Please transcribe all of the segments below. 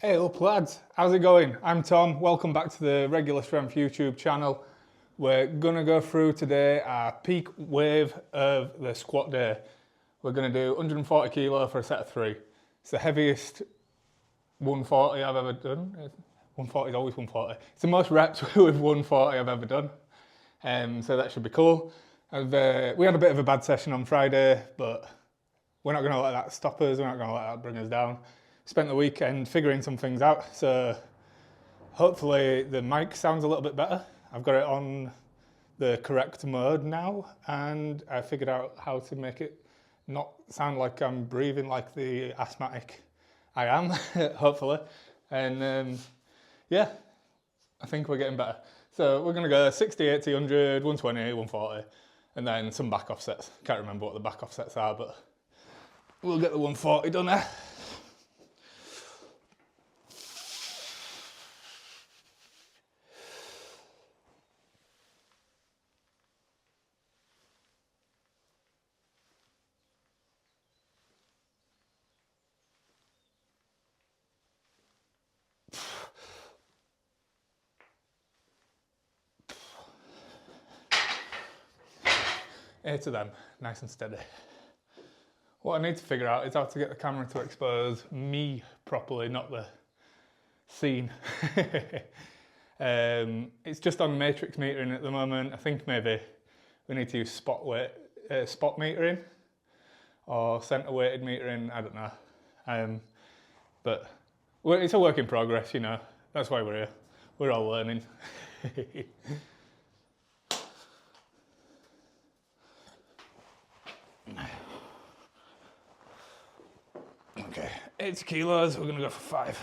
Hey up lads, how's it going? I'm Tom, welcome back to the Regular Strength YouTube channel. We're gonna go through today our peak wave of the squat day. We're gonna do 140 kilo for a set of 3. It's the heaviest 140 I've ever done. 140 is always 140. It's the most reps with 140 I've ever done. So that should be cool. We had a bit of a bad session on Friday, but we're not gonna let that stop us, we're not gonna let that bring us down. Spent the weekend figuring some things out, so hopefully the mic sounds a little bit better. I've got it on the correct mode now, and I figured out how to make it not sound like I'm breathing like the asthmatic I am, hopefully. And yeah, I think we're getting better. So we're gonna go 60, 80, 100, 120, 140, and then some back offsets. Can't remember what the back offsets are, but we'll get the 140 done there. Eight of them, nice and steady. What I need to figure out is how to get the camera to expose me properly, not the scene. It's just on matrix metering at the moment. I think maybe we need to use spot metering or center weighted metering, I don't know. But it's a work in progress, you know, that's why we're here. We're all learning. Okay, 80 kilos, we're gonna go for 5.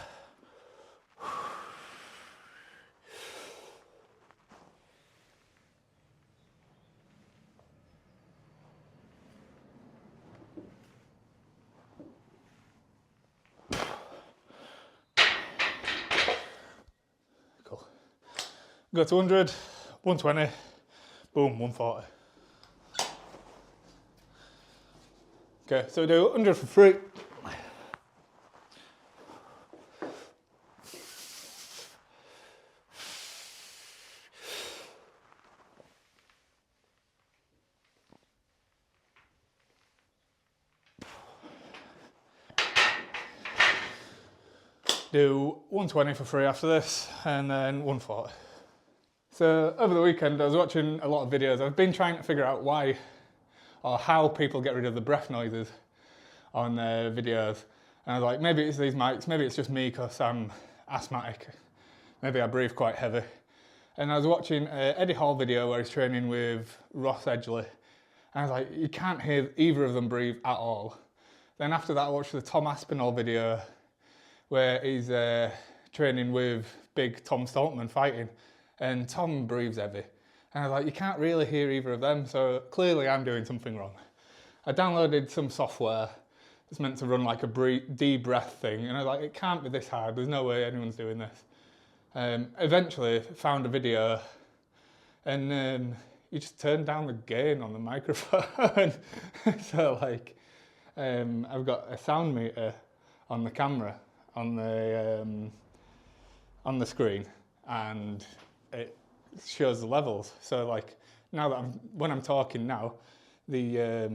Cool. Go to 100, 120, boom, 140. Okay, so we do 100 for 3. Do 120 for 3 after this, and then 140. So over the weekend I was watching a lot of videos. I've been trying to figure out why or how people get rid of the breath noises on their videos. And I was like, maybe it's these mics, maybe it's just me because I'm asthmatic. Maybe I breathe quite heavy. And I was watching an Eddie Hall video where he's training with Ross Edgley. And I was like, you can't hear either of them breathe at all. Then after that I watched the Tom Aspinall video where he's training with big Tom Stoltman fighting, and Tom breathes heavy. And I was like, you can't really hear either of them, so clearly I'm doing something wrong. I downloaded some software that's meant to run like a deep breath thing, and I was like, it can't be this hard, there's no way anyone's doing this. Eventually found a video, and you just turn down the gain on the microphone. So like, I've got a sound meter on the camera, on the screen, and it shows the levels. So like now that when I'm talking now, the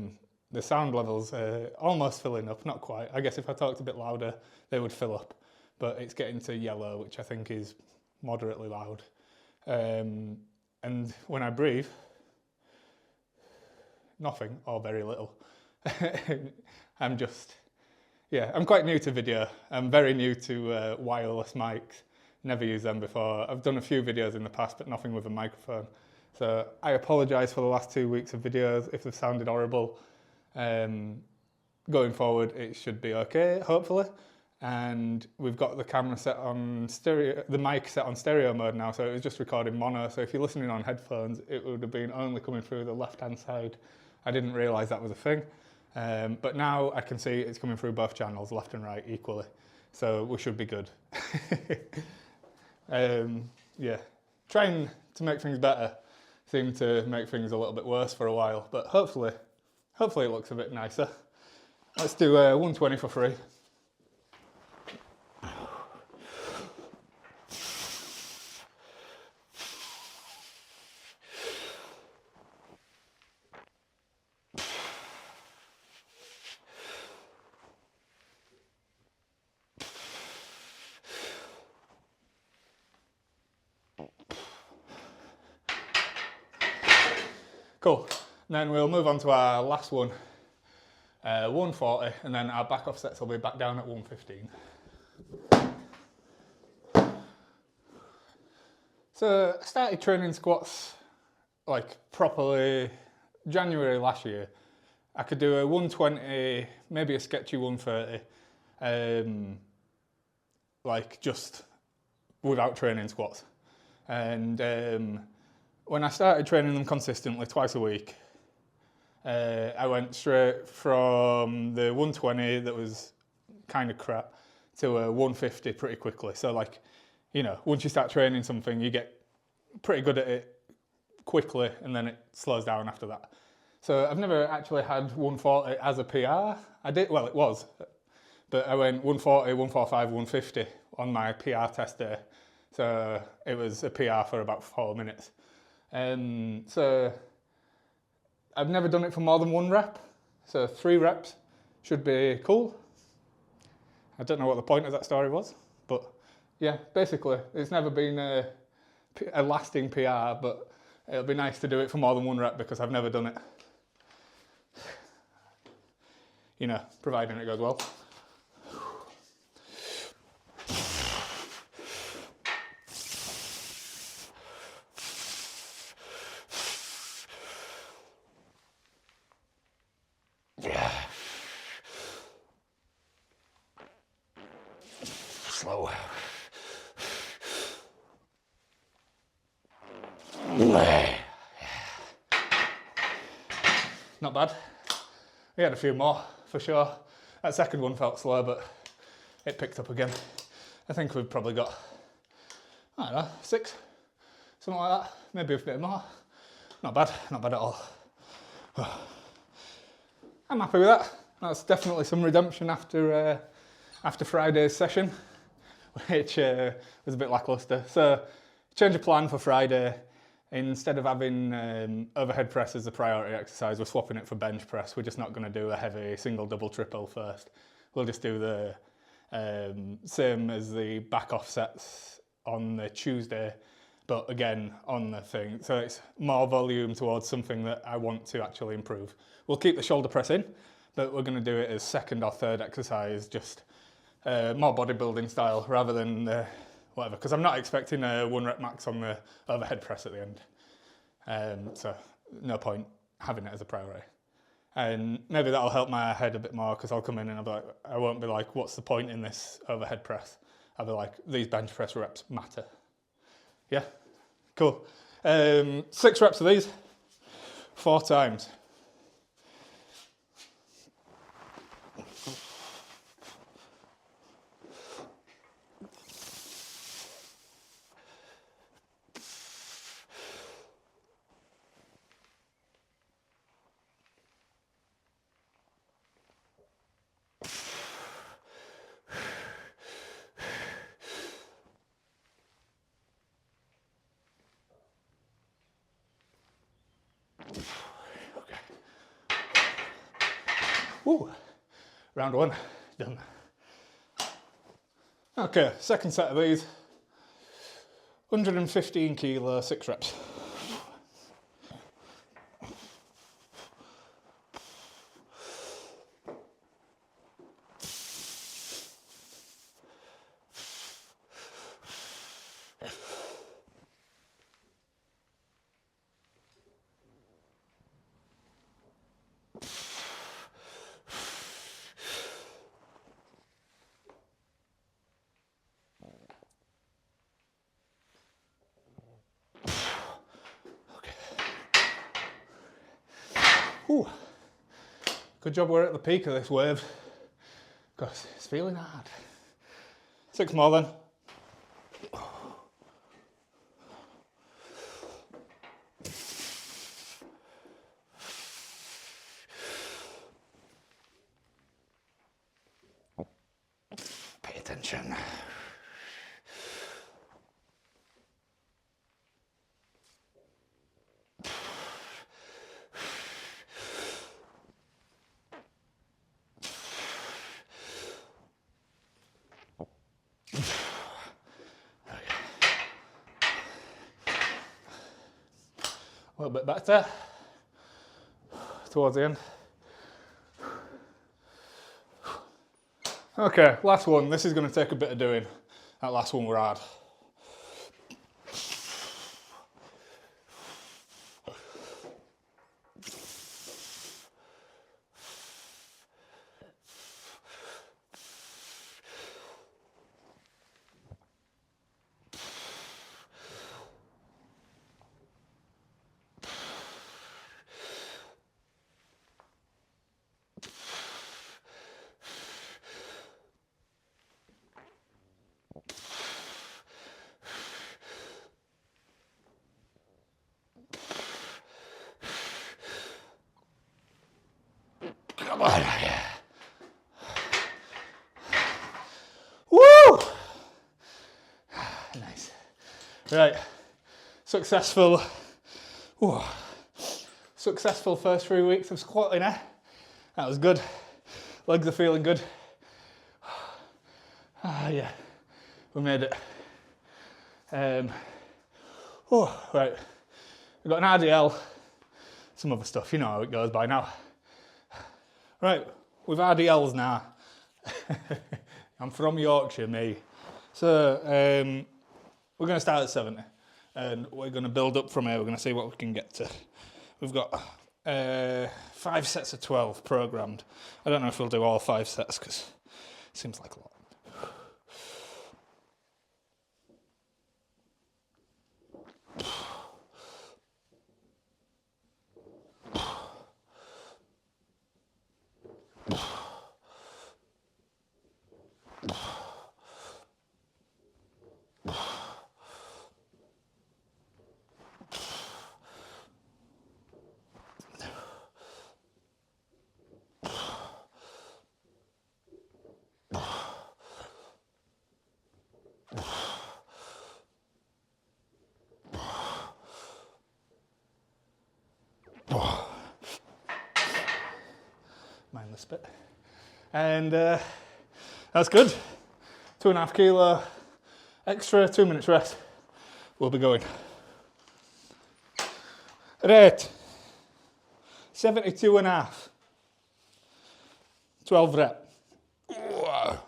sound levels are almost filling up, not quite. I guess if I talked a bit louder, they would fill up, but it's getting to yellow, which I think is moderately loud. And when I breathe, nothing or very little. I'm quite new to video. I'm very new to wireless mics. Never used them before. I've done a few videos in the past, but nothing with a microphone. So I apologise for the last 2 weeks of videos if they've sounded horrible. Going forward, it should be okay, hopefully. And we've got the camera set on stereo, the mic set on stereo mode now, so it was just recording mono. So if you're listening on headphones, it would have been only coming through the left-hand side. I didn't realise that was a thing. But now I can see it's coming through both channels, left and right, equally. So we should be good. Yeah, trying to make things better seemed to make things a little bit worse for a while, but hopefully it looks a bit nicer. Let's do 120 for 3. Cool. And then we'll move on to our last one, 140, and then our back offsets will be back down at 115. So I started training squats like properly January last year. I could do a 120, maybe a sketchy 130, like just without training squats. And when I started training them consistently twice a week, I went straight from the 120 that was kind of crap to a 150 pretty quickly. So like, you know, once you start training something, you get pretty good at it quickly and then it slows down after that. So I've never actually had 140 as a PR. I did, well it was, but I went 140, 145, 150 on my PR test day. So it was a PR for about 4 minutes. So I've never done it for more than 1 rep. So 3 reps should be cool. I don't know what the point of that story was, but yeah, basically it's never been a lasting PR, but it'll be nice to do it for more than 1 rep because I've never done it. You know, providing it goes well. Yeah. Slow. Not bad. We had a few more for sure. That second one felt slow, but it picked up again. I think we've probably got, I don't know, 6, something like that. Maybe a bit more. Not bad at all. I'm happy with that. That's definitely some redemption after Friday's session, which was a bit lacklustre. So, change of plan for Friday. Instead of having overhead press as a priority exercise, we're swapping it for bench press. We're just not going to do a heavy single, double, triple first. We'll just do the same as the back offsets on the Tuesday, but again on the thing. So it's more volume towards something that I want to actually improve. We'll keep the shoulder press in, but we're going to do it as second or third exercise, just more bodybuilding style rather than whatever, because I'm not expecting a 1 rep max on the overhead press at the end. So no point having it as a priority. And maybe that'll help my head a bit more because I'll come in and I'll be like, I won't be like, what's the point in this overhead press? I'll be like, these bench press reps matter. Yeah, cool. 6 reps of these, 4 times. Woo. Round 1, done. Okay, second set of these, 115 kilo, 6 reps. Ooh. Good job we're at the peak of this wave, because it's feeling hard. 6 more then. Pay attention. A little bit better. towards the end. Okay, last one. This is going to take a bit of doing. That last one were hard. Come on. Woo! Nice. Right. Successful. Ooh. Successful first 3 weeks of squatting, eh? That was good. Legs are feeling good. Yeah. We made it. Oh, right. We've got an RDL. Some other stuff, you know how it goes by now. Right, with RDLs now. I'm from Yorkshire, me. So, we're going to start at 70. And we're going to build up from here. We're going to see what we can get to. We've got 5 sets of 12 programmed. I don't know if we'll do all 5 sets because it seems like a lot. Mindless bit. And that's good. 2.5 kilo extra, 2 minutes rest. We'll be going. Right. 72.5. 12 rep. Wow.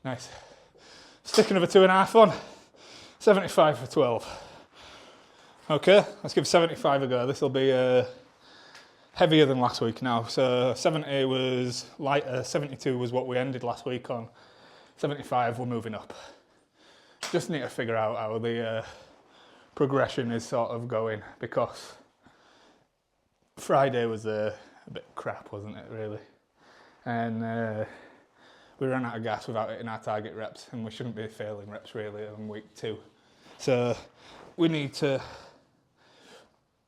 Nice. Sticking of a 2.5 on. 75 for 12. Okay, let's give 75 a go. This will be heavier than last week now. So 70 was lighter, 72 was what we ended last week on. 75 we're moving up. Just need to figure out how the progression is sort of going, because Friday was a bit crap, wasn't it, really? And we ran out of gas without hitting our target reps, and we shouldn't be failing reps really on week 2. So we need to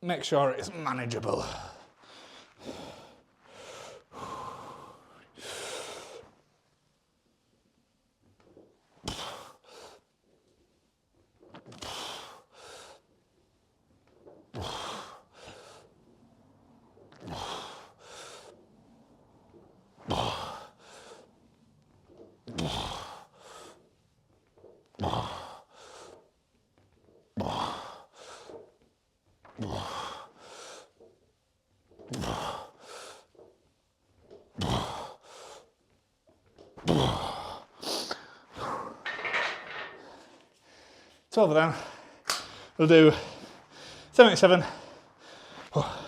make sure it's manageable. It's over then. We'll do 77. Oh.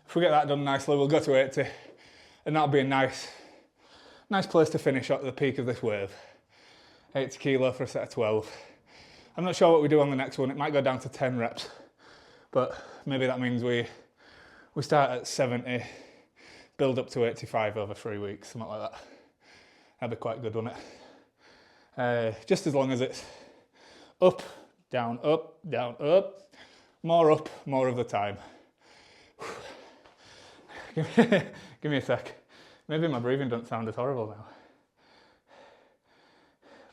If we get that done nicely, we'll go to 80, and that'll be a nice place to finish at the peak of this wave. 80 kilo for a set of 12. I'm not sure what we do on the next one. It might go down to 10 reps, but maybe that means we start at 70, build up to 85 over 3 weeks, something like that. That'd be quite good, wouldn't it? Just as long as it's up, down, up, more of the time. Give me a sec. Maybe my breathing doesn't sound as horrible now.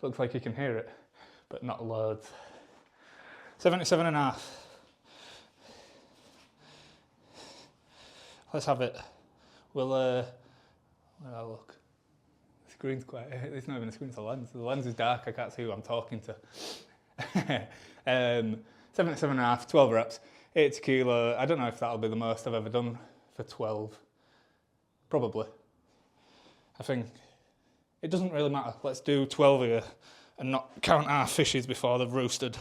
Looks like you can hear it, but not loads. 77.5. Let's have it. We'll where I look. The screen's quite, it's not even a screen, it's a lens. The lens is dark, I can't see who I'm talking to. 77.5, 12 reps, 80 kilo. I don't know if that'll be the most I've ever done for 12. Probably. I think it doesn't really matter. Let's do 12 here and not count our fishes before they've roosted.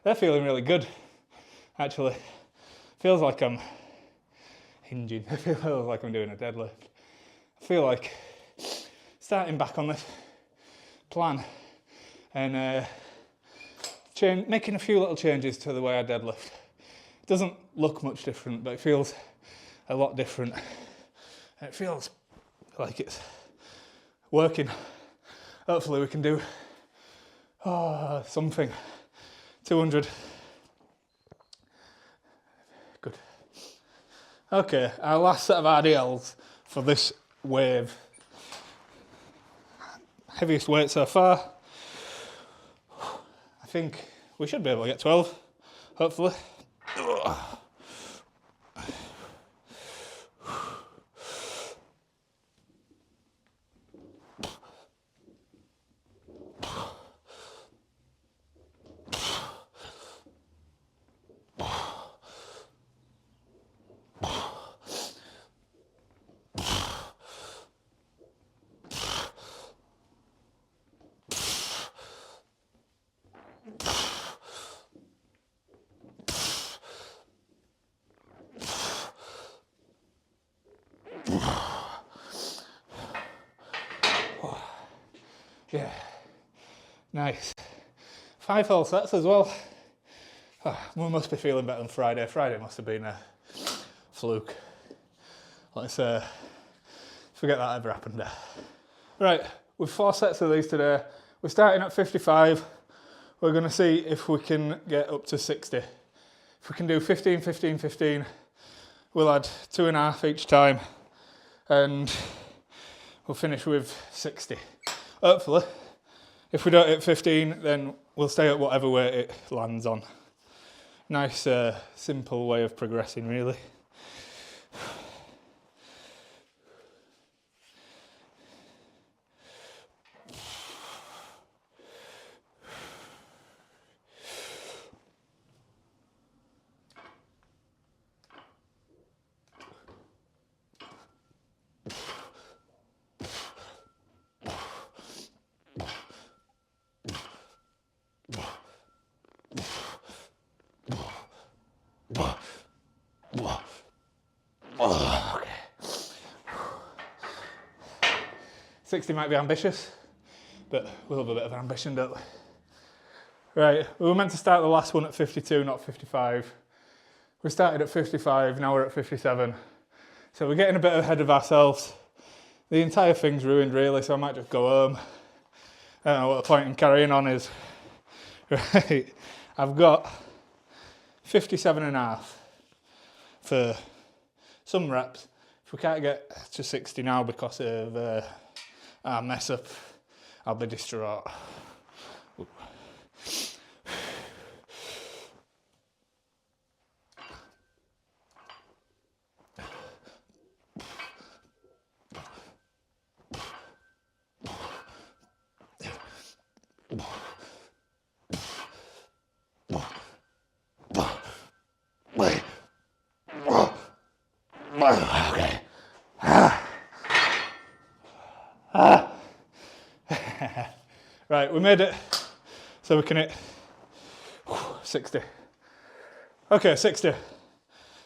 They're feeling really good, actually. Feels like I'm hinging. It feels like I'm doing a deadlift. I feel like starting back on this plan and making a few little changes to the way I deadlift. It doesn't look much different, but it feels a lot different. And it feels like it's working. Hopefully we can do something. 200. Good. Okay, our last set of RDLs for this wave. Heaviest weight so far. I think we should be able to get 12, hopefully. Yeah, nice. 5 whole sets as well. We must be feeling better than Friday. Friday must have been a fluke. Let's forget that ever happened there. Right, with 4 sets of these today. We're starting at 55. We're going to see if we can get up to 60. If we can do 15, 15, 15, we'll add 2.5 each time, and we'll finish with 60. Hopefully, if we don't hit 15, then we'll stay at whatever weight it lands on. Nice, simple way of progressing, really. Okay. 60 might be ambitious, but we'll have a bit of ambition, don't we? Right, we were meant to start the last one at 52, not 55. We started at 55, now we're at 57. So we're getting a bit ahead of ourselves. The entire thing's ruined, really, so I might just go home. I don't know what the point in carrying on is. Right, I've got 57.5 for some reps. If we can't get to 60 now because of our mess up, I'll be distraught. Okay. Right, we made it. So we can hit 60. Okay, 60.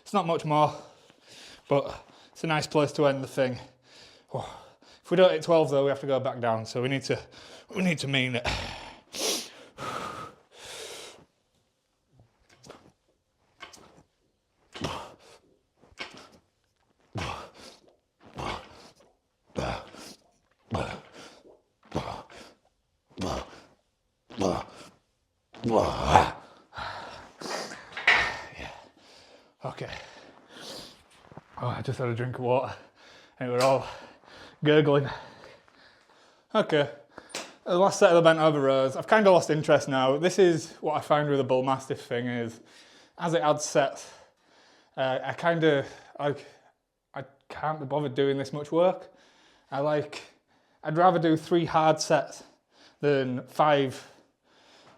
It's not much more, but it's a nice place to end the thing. If we don't hit 12 though, we have to go back down. So we need to mean it. Okay. Oh, I just had a drink of water and we're all gurgling. Okay. The last set of the bent over rows. I've kind of lost interest now. This is what I found with the bull mastiff thing is, as it adds sets, I can't be bothered doing this much work. I'd rather do 3 hard sets than 5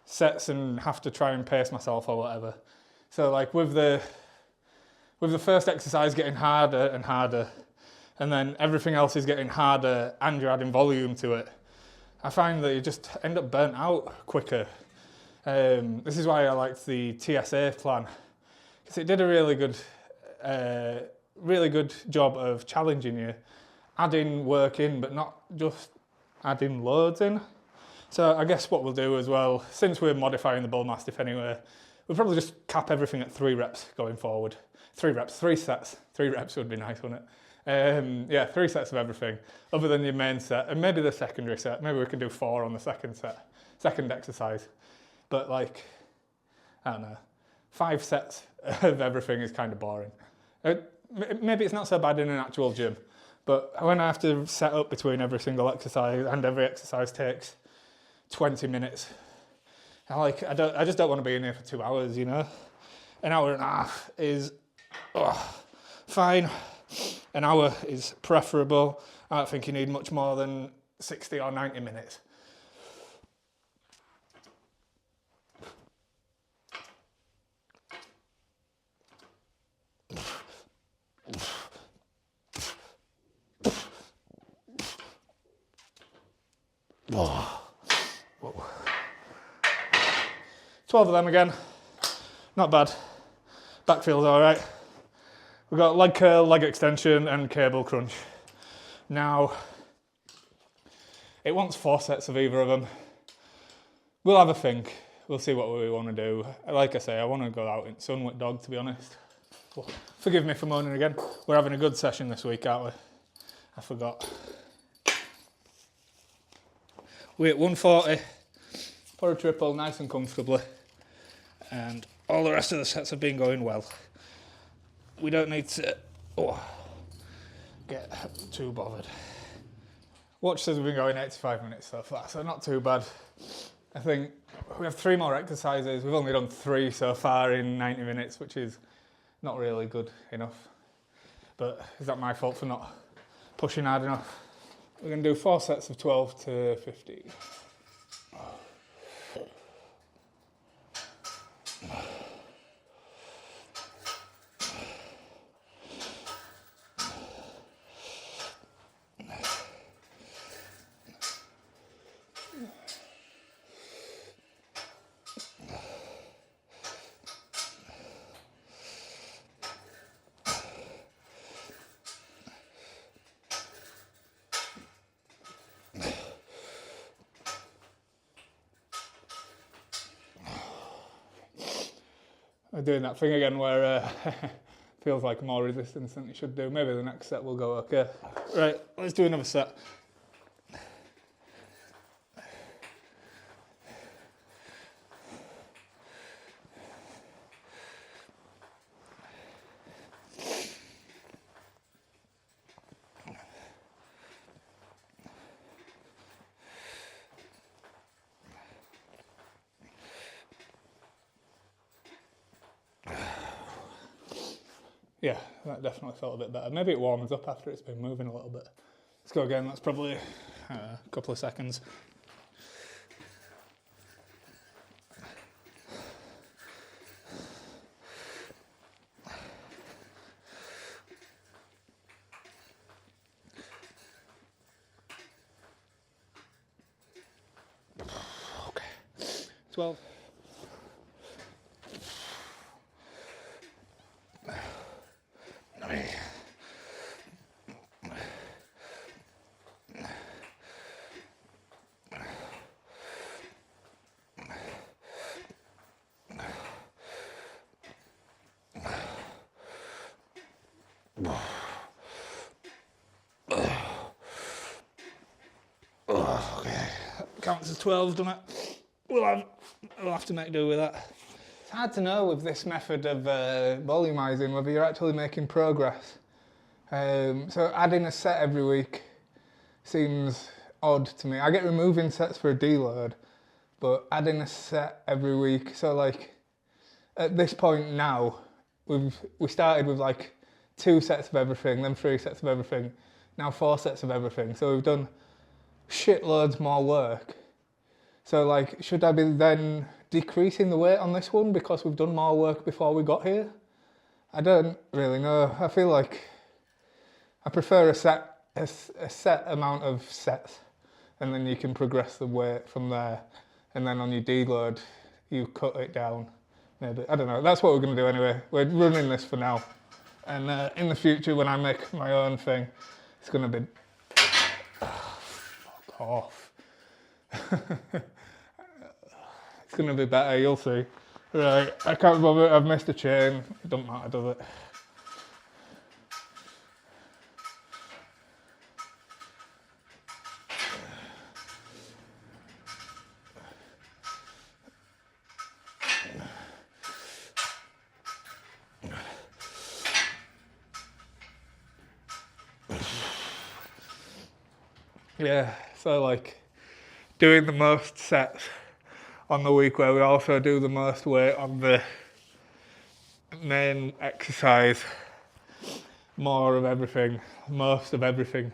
sets and have to try and pace myself or whatever. So like with the first exercise getting harder and harder, and then everything else is getting harder and you're adding volume to it, I find that you just end up burnt out quicker. This is why I liked the TSA plan, because it did a really good job of challenging you, adding work in, but not just adding loads in. So I guess what we'll do as well, since we're modifying the bull mastiff anyway, we'll probably just cap everything at 3 reps going forward. 3 reps, 3 sets. 3 reps would be nice, wouldn't it? Yeah, 3 sets of everything, other than your main set, and maybe the secondary set. Maybe we can do 4 on the second exercise. But like, I don't know, 5 sets of everything is kind of boring. Maybe it's not so bad in an actual gym, but when I have to set up between every single exercise, and every exercise takes 20 minutes, I just don't want to be in here for 2 hours, you know? An hour and a half is fine. An hour is preferable. I don't think you need much more than 60 or 90 minutes. Whoa. 12 of them again. Not bad. Back feels all right. We've got leg curl, leg extension, and cable crunch. Now, it wants 4 sets of either of them. We'll have a think. We'll see what we want to do. Like I say, I want to go out in sun with dog, to be honest. Well, forgive me for moaning again. We're having a good session this week, aren't we? I forgot. We're at 140 for a triple, nice and comfortably. And all the rest of the sets have been going well. We don't need to get too bothered. Watch says we've been going 85 minutes so far, so not too bad. I think we have 3 more exercises. We've only done 3 so far in 90 minutes, which is not really good enough. But is that my fault for not pushing hard enough? We're going to do 4 sets of 12 to 15. I'm doing that thing again where feels like more resistance than it should do. Maybe the next set will go okay. Right, let's do another set. Yeah, that definitely felt a bit better. Maybe it warms up after it's been moving a little bit. Let's go again. That's probably a couple of seconds. 12. Okay, counts as 12, doesn't it? We'll have to make do with that. It's hard to know with this method of volumizing whether you're actually making progress. So adding a set every week seems odd to me. I get removing sets for a deload, but adding a set every week. So like at this point now, we started with like 2 sets of everything, then 3 sets of everything, now 4 sets of everything. So we've done shitloads more work. So like, should I be then decreasing the weight on this one because we've done more work before we got here? I don't really know. I feel like I prefer a set amount of sets, and then you can progress the weight from there. And then on your deload, you cut it down. Maybe, I don't know. That's what we're going to do anyway. We're running this for now. And in the future, when I make my own thing, it's going to be... fuck off. It's going to be better, you'll see. Right, I can't bother, I've missed a chain. It doesn't matter, does it? Yeah, so like doing the most sets on the week where we also do the most weight on the main exercise, more of everything, most of everything.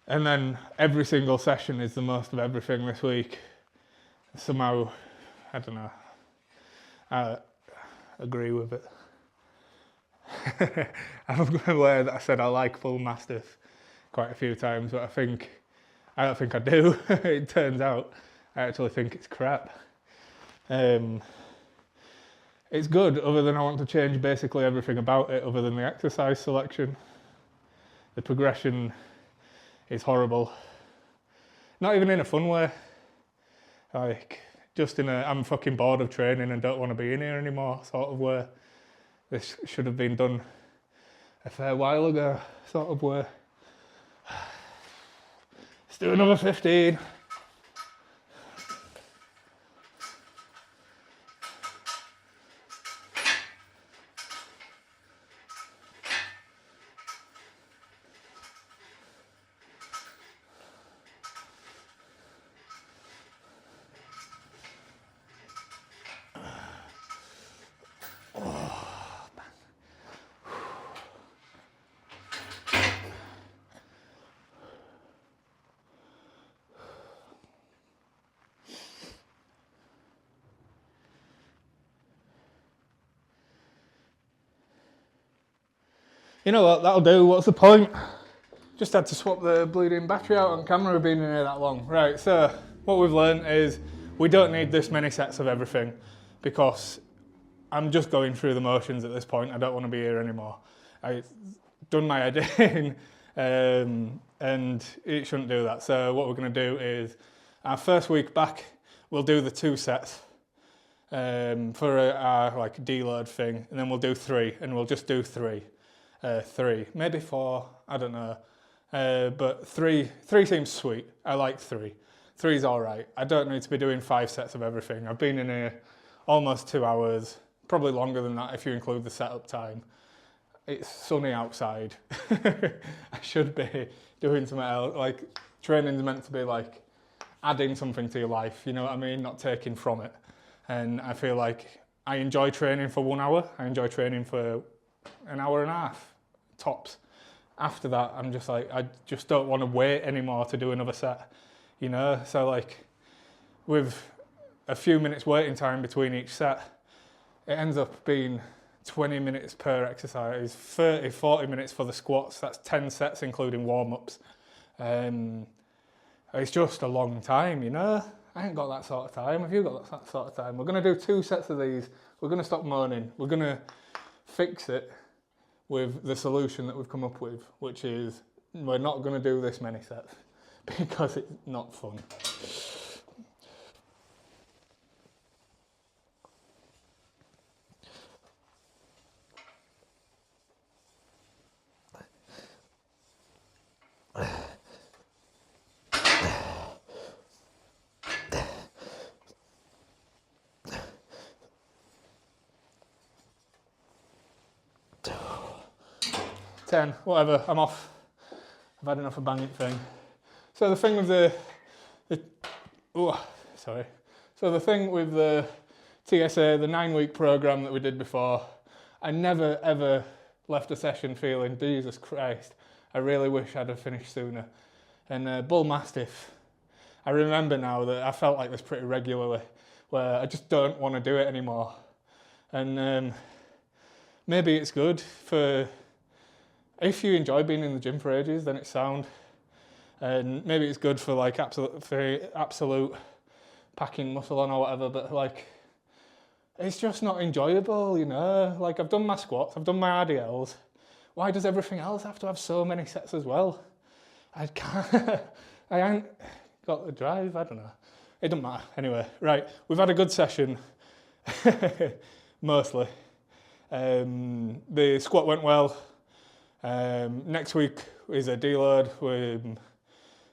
And then every single session is the most of everything this week. Somehow, I don't know, I agree with it. I'm aware that I said I like full mastiff quite a few times, but I don't think I do. It turns out I actually think it's crap. It's good, other than I want to change basically everything about it, other than the exercise selection. The progression is horrible. Not even in a fun way. Like, just in a I'm fucking bored of training and don't want to be in here anymore sort of way. This should have been done a fair while ago sort of way. Let's do another 15. You know what, that'll do, what's the point? Just had to swap the bleeding battery out on camera, we've been in here that long. Right, so what we've learned is we don't need this many sets of everything because I'm just going through the motions at this point. I don't want to be here anymore. I've done my editing and it shouldn't do that. So what we're going to do is our first week back, we'll do the 2 sets for our like deload thing, and then we'll do 3, and we'll just do 3. 3, maybe 4, I don't know. But 3 seems sweet. I like 3. 3's all right. I don't need to be doing 5 sets of everything. I've been in here almost 2 hours, probably longer than that if you include the setup time. It's sunny outside. I should be doing something else. Like, training's meant to be like adding something to your life, you know what I mean? Not taking from it. And I feel like I enjoy training for 1 hour. I enjoy training for an hour and a half, tops. After that, I'm just like, I just don't want to wait anymore to do another set, you know? So like, with a few minutes waiting time between each set, it ends up being 20 minutes per exercise, 30, 40 minutes for the squats. That's 10 sets, including warm-ups. It's just a long time, you know? I ain't got that sort of time. Have you got that sort of time? We're going to do 2 sets of these. We're going to stop moaning. We're going to fix it with the solution that we've come up with, which is we're not going to do this many sets because it's not fun. Ten, whatever, I'm off. I've had enough of banging thing. So the thing with the TSA, the 9-week program that we did before, I never ever left a session feeling, Jesus Christ, I really wish I'd have finished sooner. And Bull Mastiff, I remember now that I felt like this pretty regularly, where I just don't want to do it anymore. And maybe it's good for, if you enjoy being in the gym for ages, then it's sound. And maybe it's good for like absolute packing muscle on or whatever, but like, it's just not enjoyable, you know? Like, I've done my squats, I've done my RDLs. Why does everything else have to have so many sets as well? I can't, I ain't got the drive, I don't know. It doesn't matter. Anyway, right, we've had a good session, mostly. The squat went well. Next week is a deload,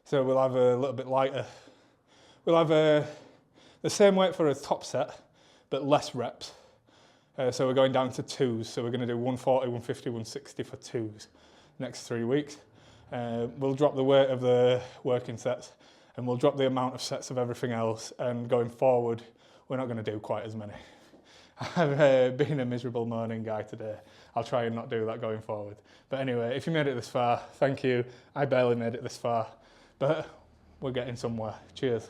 so we'll have a little bit lighter. We'll have the same weight for a top set, but less reps. So we're going down to 2s, so we're going to do 140, 150, 160 for 2s next 3 weeks. We'll drop the weight of the working sets, and we'll drop the amount of sets of everything else, and going forward, we're not going to do quite as many. I've been a miserable moaning guy today. I'll try and not do that going forward. But anyway, if you made it this far, thank you. I barely made it this far, but we're getting somewhere. Cheers.